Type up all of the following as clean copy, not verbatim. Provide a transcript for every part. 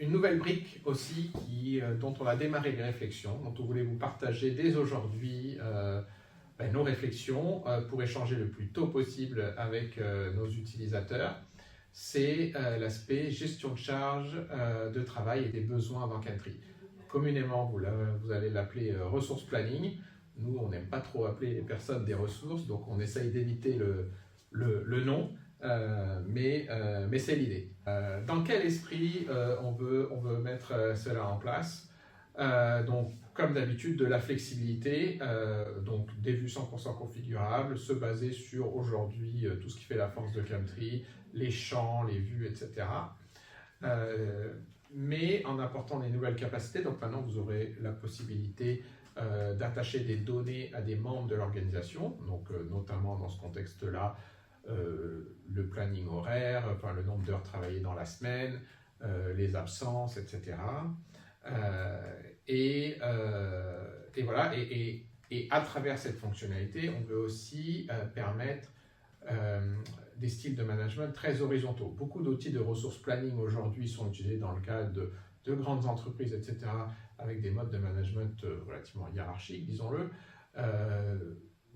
une nouvelle brique aussi dont on a démarré les réflexions, dont on voulait vous partager dès aujourd'hui nos réflexions pour échanger le plus tôt possible avec nos utilisateurs. C'est l'aspect gestion de charge de travail et des besoins dans Country. Communément, vous allez l'appeler ressource planning. Nous, on n'aime pas trop appeler les personnes des ressources, donc on essaye d'éviter le nom, mais c'est l'idée. Dans quel esprit on veut mettre cela en place? Donc, comme d'habitude, de la flexibilité, donc des vues 100% configurables, se baser sur aujourd'hui tout ce qui fait la force de Country, les champs, les vues, etc. Mais en apportant des nouvelles capacités, donc maintenant vous aurez la possibilité d'attacher des données à des membres de l'organisation, donc notamment dans ce contexte-là, le planning horaire, enfin, le nombre d'heures travaillées dans la semaine, les absences, etc. Et voilà, et à travers cette fonctionnalité, on veut aussi permettre des styles de management très horizontaux. Beaucoup d'outils de ressources planning aujourd'hui sont utilisés dans le cadre de grandes entreprises, etc., avec des modes de management relativement hiérarchiques, disons-le.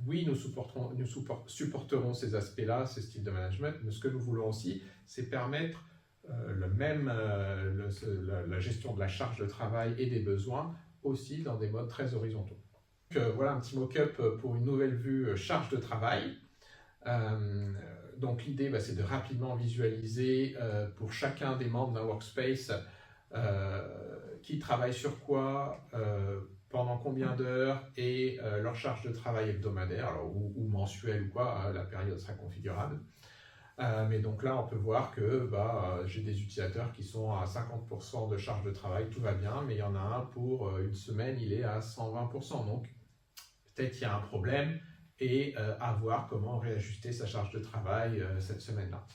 Oui, nous supporterons ces aspects-là, ces styles de management, mais ce que nous voulons aussi, c'est permettre la gestion de la charge de travail et des besoins aussi dans des modes très horizontaux. Donc, voilà un petit mock-up pour une nouvelle vue charge de travail. Donc l'idée, c'est de rapidement visualiser pour chacun des membres d'un workspace qui travaille sur quoi, pendant combien d'heures et leur charge de travail hebdomadaire, alors, ou mensuelle ou quoi, la période sera configurable. Mais donc là, on peut voir que j'ai des utilisateurs qui sont à 50% de charge de travail, tout va bien, mais il y en a un pour une semaine, il est à 120%. Donc peut-être qu'il y a un problème et à voir comment réajuster sa charge de travail cette semaine-là.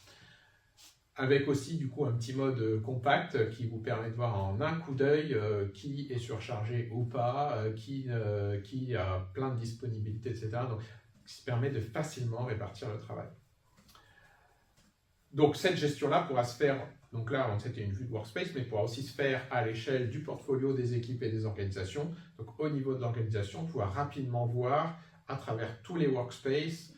Avec aussi du coup un petit mode compact qui vous permet de voir en un coup d'œil qui est surchargé ou pas, qui a plein de disponibilité, etc. Donc, ce qui permet de facilement répartir le travail. Donc cette gestion-là pourra se faire, donc là c'était une vue de workspace, mais pourra aussi se faire à l'échelle du portfolio des équipes et des organisations. Donc au niveau de l'organisation, pouvoir rapidement voir à travers tous les workspaces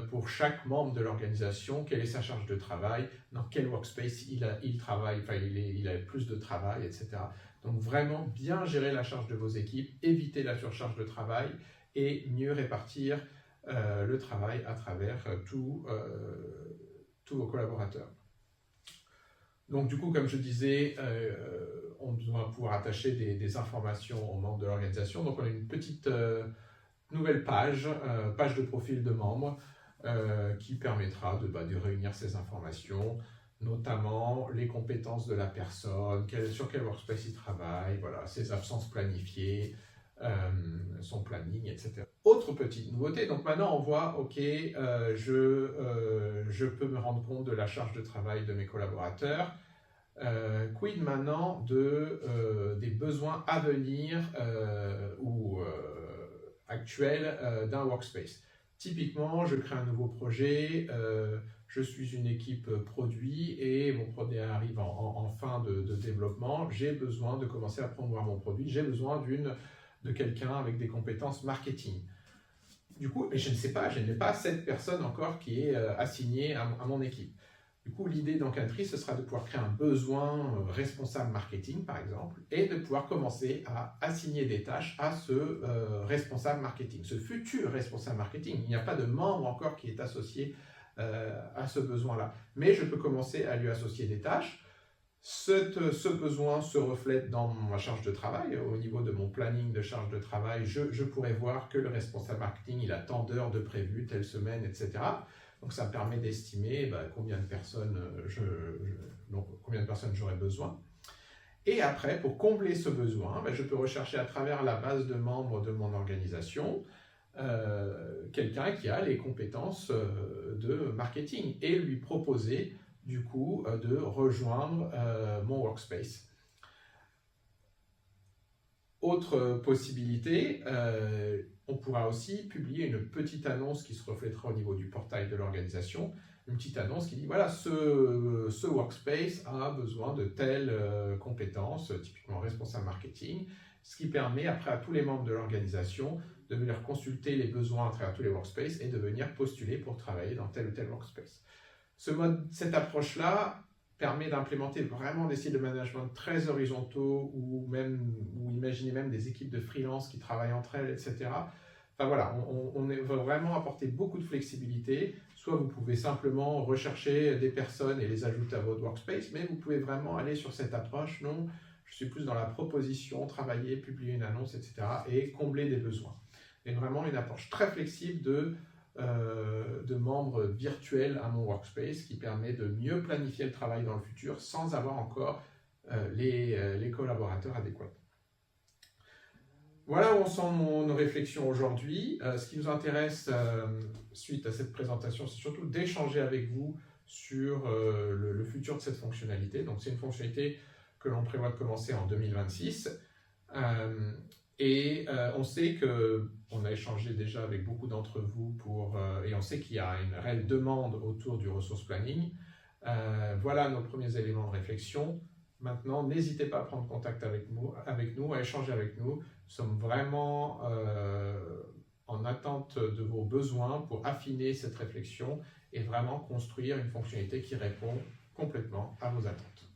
pour chaque membre de l'organisation quelle est sa charge de travail, dans quel workspace il travaille, enfin il a plus de travail, etc. Donc vraiment bien gérer la charge de vos équipes, éviter la surcharge de travail et mieux répartir le travail à travers tous vos collaborateurs. Donc du coup, comme je disais, on doit pouvoir attacher des informations aux membres de l'organisation. Donc on a une petite nouvelle page de profil de membre qui permettra de réunir ces informations, notamment les compétences de la personne, sur quel workspace il travaille, voilà, ses absences planifiées, son planning, etc. Autre petite nouveauté, donc maintenant on voit, ok, je peux me rendre compte de la charge de travail de mes collaborateurs. Quid maintenant des besoins à venir ou actuels d'un workspace. Typiquement, je crée un nouveau projet, je suis une équipe produit et mon produit arrive en fin de développement, j'ai besoin de commencer à promouvoir mon produit, j'ai besoin de quelqu'un avec des compétences marketing. Du coup, je ne sais pas, je n'ai pas cette personne encore qui est assignée à mon équipe. Du coup, l'idée dans Country, ce sera de pouvoir créer un besoin responsable marketing, par exemple, et de pouvoir commencer à assigner des tâches à ce responsable marketing, ce futur responsable marketing. Il n'y a pas de membre encore qui est associé à ce besoin-là, mais je peux commencer à lui associer des tâches. Ce besoin se reflète dans ma charge de travail. Au niveau de mon planning de charge de travail, je pourrais voir que le responsable marketing, il a tant d'heures de prévu, telle semaine, etc. Donc ça me permet d'estimer combien de personnes j'aurais besoin. Et après, pour combler ce besoin, je peux rechercher à travers la base de membres de mon organisation quelqu'un qui a les compétences de marketing et lui proposer du coup de rejoindre mon workspace. Autre possibilité, on pourra aussi publier une petite annonce qui se reflètera au niveau du portail de l'organisation une petite annonce qui dit voilà, ce workspace a besoin de telles compétences, typiquement responsable marketing, ce qui permet après à tous les membres de l'organisation de venir consulter les besoins à travers tous les workspaces et de venir postuler pour travailler dans tel ou tel workspace. Cette approche-là permet d'implémenter vraiment des styles de management très horizontaux ou imaginer même des équipes de freelance qui travaillent entre elles, etc. Enfin voilà, on veut vraiment apporter beaucoup de flexibilité. Soit vous pouvez simplement rechercher des personnes et les ajouter à votre workspace, mais vous pouvez vraiment aller sur cette approche. Non, je suis plus dans la proposition, travailler, publier une annonce, etc. et combler des besoins. Et vraiment une approche très flexible de membres virtuels à mon workspace qui permet de mieux planifier le travail dans le futur sans avoir encore les collaborateurs adéquats. Voilà où en sont nos réflexions aujourd'hui. Ce qui nous intéresse suite à cette présentation, c'est surtout d'échanger avec vous sur le futur de cette fonctionnalité. Donc c'est une fonctionnalité que l'on prévoit de commencer en 2026. On sait qu'on a échangé déjà avec beaucoup d'entre vous et on sait qu'il y a une réelle demande autour du resource planning. Voilà nos premiers éléments de réflexion. Maintenant, n'hésitez pas à prendre contact avec nous, à échanger avec nous. Nous sommes vraiment en attente de vos besoins pour affiner cette réflexion et vraiment construire une fonctionnalité qui répond complètement à vos attentes.